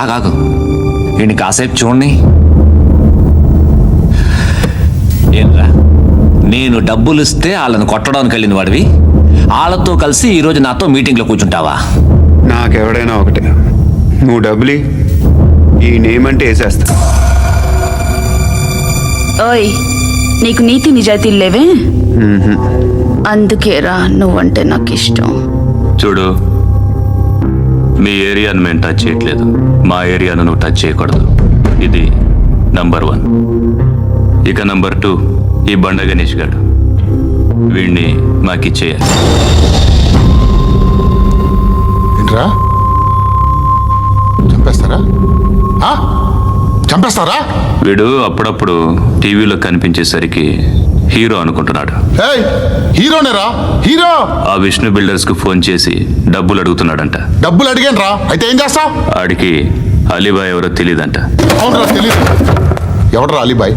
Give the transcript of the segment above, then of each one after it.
ఆగాగు, వీడిని కాసేపు చూడండి. ఏంరా, నేను డబ్బులు ఇస్తే వాళ్ళని కొట్టడానికి వెళ్ళిన వాడివి, వాళ్ళతో కలిసి ఈరోజు నాతో మీటింగ్లో కూర్చుంటావా? నాకెవడైనా ఒకటే, నువ్వు డబ్బులు ఈ నేమ్ అంటే వేసేస్తా. ఓయ్, నీకు నీతి నిజాయితీలు లేవే, అందుకేరా నువ్వంటే నాకు ఇష్టం. చూడు, మీ ఏరియాను మేము టచ్ చేయట్లేదు, మా ఏరియాను నువ్వు టచ్ చేయకూడదు. ఇది నంబర్ 1. ఇక నంబర్ 2, ఈ బండ గణేష్ గారు, వీడిని మాకిచ్చేయాలి. ఏంట్రా, చంపేస్తారా? వీడు అప్పుడప్పుడు టీవీలో కనిపించేసరికి హీరో అనుకుంటున్నాడు. హీరోనేరా, హీరో. ఆ విష్ణు బిల్డర్స్ కు ఫోన్ చేసి డబ్బులు అడుగుతున్నాడంట. డబ్బులు అడిగాను రా, అయితే ఏం చేస్తావు? ఆడికి అలీబాయ్ ఎవరో తెలియదంట. అవునరా, తెలీదు. ఎవడరా అలీబాయ్?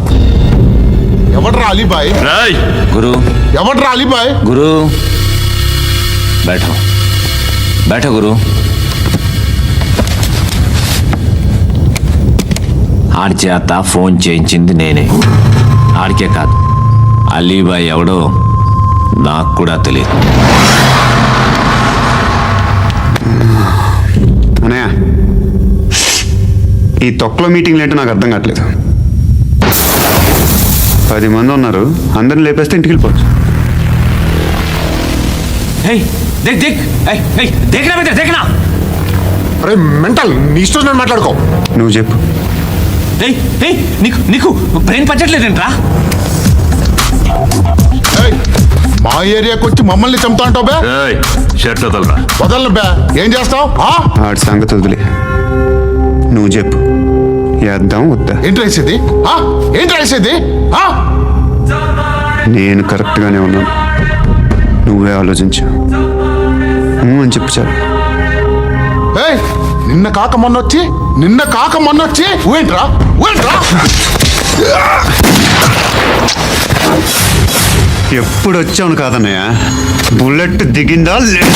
ఎవడరా అలీబాయ్? గురు, ఎవడరా అలీబాయ్? గురు బైఠో, బైఠో గురు. ఆడి చేత ఫోన్ చేయించింది నేనే. ఆడికే కాదు, అలీబాయ్ ఎవడో నాకు కూడా తెలియదు. అనయ్య, ఈ తొక్కలో మీటింగ్లు ఏంటో నాకు అర్థం కావట్లేదు. 10 మంది ఉన్నారు, అందరిని లేపేస్తే ఇంటికి వెళ్ళిపోవచ్చు. అరే మెంటల్, నీ ఇష్టం నేను మాట్లాడుకో. నువ్వు చెప్పు. నీకు బ్రెయిన్ పచ్చట్లేదేంట్రా? మా ఏరియాకి వచ్చి మమ్మల్ని చంపుతా అంటావు బే? షర్ట్ వదలరా. వదలను బే. ఏం చేస్తావు? ఆడి సంగతి వదిలే, నువ్వు చెప్పు, వేద్దాం వద్దా? ఏంటి రాసేది? ఏంటి రాసేది? నేను కరెక్ట్గానే ఉన్నాను, నువ్వే ఆలోచించు. అని చెప్పు చాలు. నిన్న కాక మొన్నొచ్చి ఊయంట్రా. ఎప్పుడు వచ్చావును కాదన్నయ్య, బుల్లెట్ దిగిందా లేదా?